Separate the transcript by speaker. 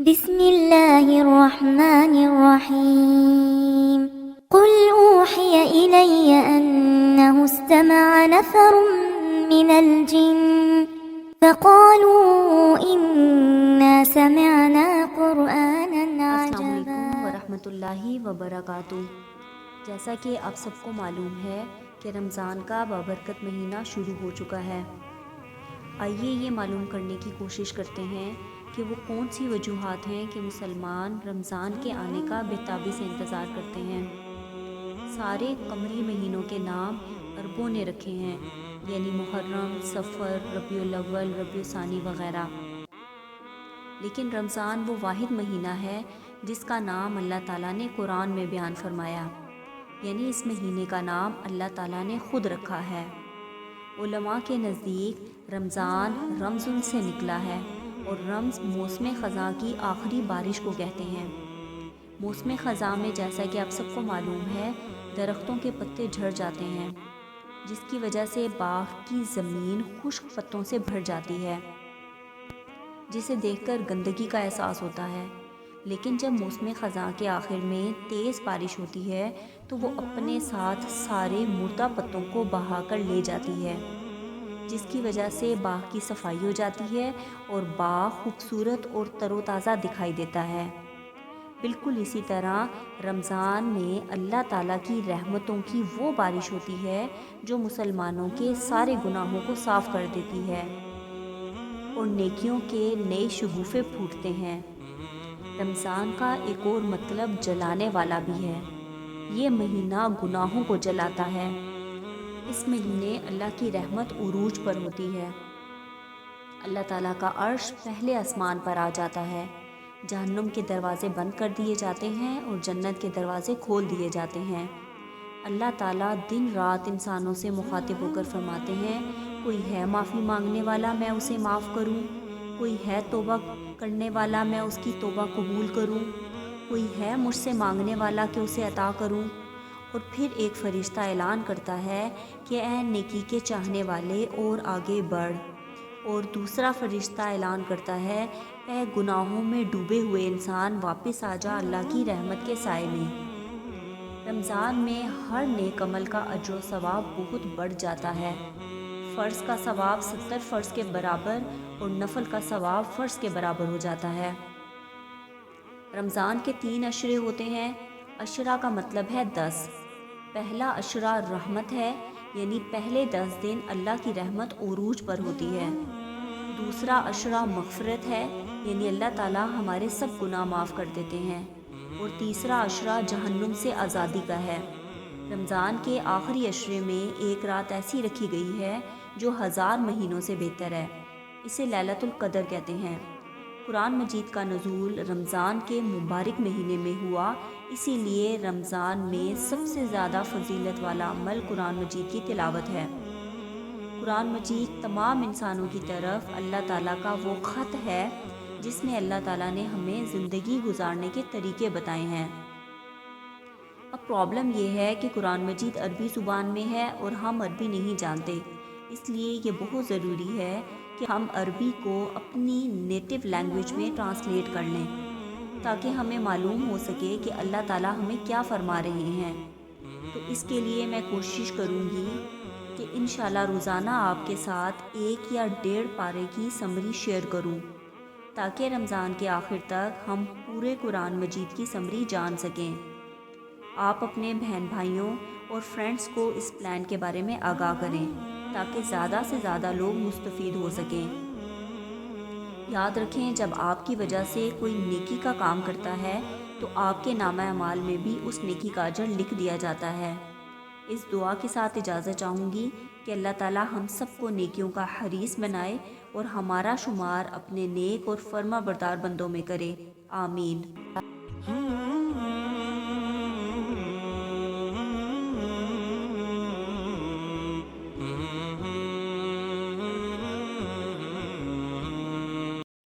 Speaker 1: بسم اللہ الرحمن الرحیم قل اوحی الی انہ استمع نفر من الجن فقالوا انا سمعنا قرآنا
Speaker 2: السلام
Speaker 1: عجبا۔
Speaker 2: علیکم ورحمۃ اللہ وبرکاتہ۔ جیسا کہ آپ سب کو معلوم ہے کہ رمضان کا بابرکت مہینہ شروع ہو چکا ہے۔ آئیے یہ معلوم کرنے کی کوشش کرتے ہیں کہ وہ کون سی وجوہات ہیں کہ مسلمان رمضان کے آنے کا بےتابی سے انتظار کرتے ہیں۔ سارے قمری مہینوں کے نام عربوں نے رکھے ہیں، یعنی محرم، صفر، ربیع الاول، ربیع الثانی وغیرہ، لیکن رمضان وہ واحد مہینہ ہے جس کا نام اللہ تعالیٰ نے قرآن میں بیان فرمایا، یعنی اس مہینے کا نام اللہ تعالیٰ نے خود رکھا ہے۔ علماء کے نزدیک رمضان رمضن سے نکلا ہے، اور رمض موسم خزاں کی آخری بارش کو کہتے ہیں۔ موسم خزاں میں جیسا کہ آپ سب کو معلوم ہے درختوں کے پتے جھڑ جاتے ہیں، جس کی وجہ سے باغ کی زمین خشک پتوں سے بھر جاتی ہے، جسے دیکھ کر گندگی کا احساس ہوتا ہے۔ لیکن جب موسم خزاں کے آخر میں تیز بارش ہوتی ہے تو وہ اپنے ساتھ سارے مردہ پتوں کو بہا کر لے جاتی ہے، جس کی وجہ سے باغ کی صفائی ہو جاتی ہے اور باغ خوبصورت اور تر و تازہ دکھائی دیتا ہے۔ بالکل اسی طرح رمضان میں اللہ تعالیٰ کی رحمتوں کی وہ بارش ہوتی ہے جو مسلمانوں کے سارے گناہوں کو صاف کر دیتی ہے اور نیکیوں کے نئے شگوفے پھوٹتے ہیں۔ رمضان کا ایک اور مطلب جلانے والا بھی ہے۔ یہ مہینہ گناہوں کو جلاتا ہے۔ اس مہینے اللہ کی رحمت عروج پر ہوتی ہے۔ اللہ تعالیٰ کا عرش پہلے آسمان پر آ جاتا ہے، جہنم کے دروازے بند کر دیے جاتے ہیں اور جنت کے دروازے کھول دیے جاتے ہیں۔ اللہ تعالیٰ دن رات انسانوں سے مخاطب ہو کر فرماتے ہیں، کوئی ہے معافی مانگنے والا میں اسے معاف کروں، کوئی ہے توبہ کرنے والا میں اس کی توبہ قبول کروں، کوئی ہے مجھ سے مانگنے والا کہ اسے عطا کروں۔ اور پھر ایک فرشتہ اعلان کرتا ہے کہ اے نیکی کے چاہنے والے اور آگے بڑھ، اور دوسرا فرشتہ اعلان کرتا ہے اے گناہوں میں ڈوبے ہوئے انسان واپس آ جا اللہ کی رحمت کے سائے میں۔ رمضان میں ہر نیک عمل کا اجر و ثواب بہت بڑھ جاتا ہے۔ فرض کا ثواب 70 فرض کے برابر اور نفل کا ثواب فرض کے برابر ہو جاتا ہے۔ رمضان کے 3 عشرے ہوتے ہیں۔ عشرہ کا مطلب ہے 10۔ پہلا عشرہ رحمت ہے، یعنی پہلے 10 دن اللہ کی رحمت عروج پر ہوتی ہے۔ دوسرا عشرہ مغفرت ہے، یعنی اللہ تعالیٰ ہمارے سب گناہ معاف کر دیتے ہیں۔ اور تیسرا عشرہ جہنم سے آزادی کا ہے۔ رمضان کے آخری عشرے میں ایک رات ایسی رکھی گئی ہے جو 1000 مہینوں سے بہتر ہے، اسے لیلۃ القدر کہتے ہیں۔ قرآن مجید کا نزول رمضان کے مبارک مہینے میں ہوا، اسی لیے رمضان میں سب سے زیادہ فضیلت والا عمل قرآن مجید کی تلاوت ہے۔ قرآن مجید تمام انسانوں کی طرف اللہ تعالیٰ کا وہ خط ہے جس میں اللہ تعالیٰ نے ہمیں زندگی گزارنے کے طریقے بتائے ہیں۔ اب پرابلم یہ ہے کہ قرآن مجید عربی زبان میں ہے اور ہم عربی نہیں جانتے، اس لیے یہ بہت ضروری ہے کہ ہم عربی کو اپنی نیٹو لینگویج میں ٹرانسلیٹ کر لیں، تاکہ ہمیں معلوم ہو سکے کہ اللہ تعالیٰ ہمیں کیا فرما رہے ہیں۔ تو اس کے لیے میں کوشش کروں گی کہ انشاءاللہ روزانہ آپ کے ساتھ 1 یا 1.5 پارے کی سمری شیئر کروں، تاکہ رمضان کے آخر تک ہم پورے قرآن مجید کی سمری جان سکیں۔ آپ اپنے بہن بھائیوں اور فرینڈز کو اس پلان کے بارے میں آگاہ کریں، تاکہ زیادہ سے زیادہ لوگ مستفید ہو سکیں۔ یاد رکھیں، جب آپ کی وجہ سے کوئی نیکی کا کام کرتا ہے تو آپ کے نامہ اعمال میں بھی اس نیکی کا اجر لکھ دیا جاتا ہے۔ اس دعا کے ساتھ اجازت چاہوں گی کہ اللہ تعالیٰ ہم سب کو نیکیوں کا حریص بنائے اور ہمارا شمار اپنے نیک اور فرما بردار بندوں میں کرے۔ آمین۔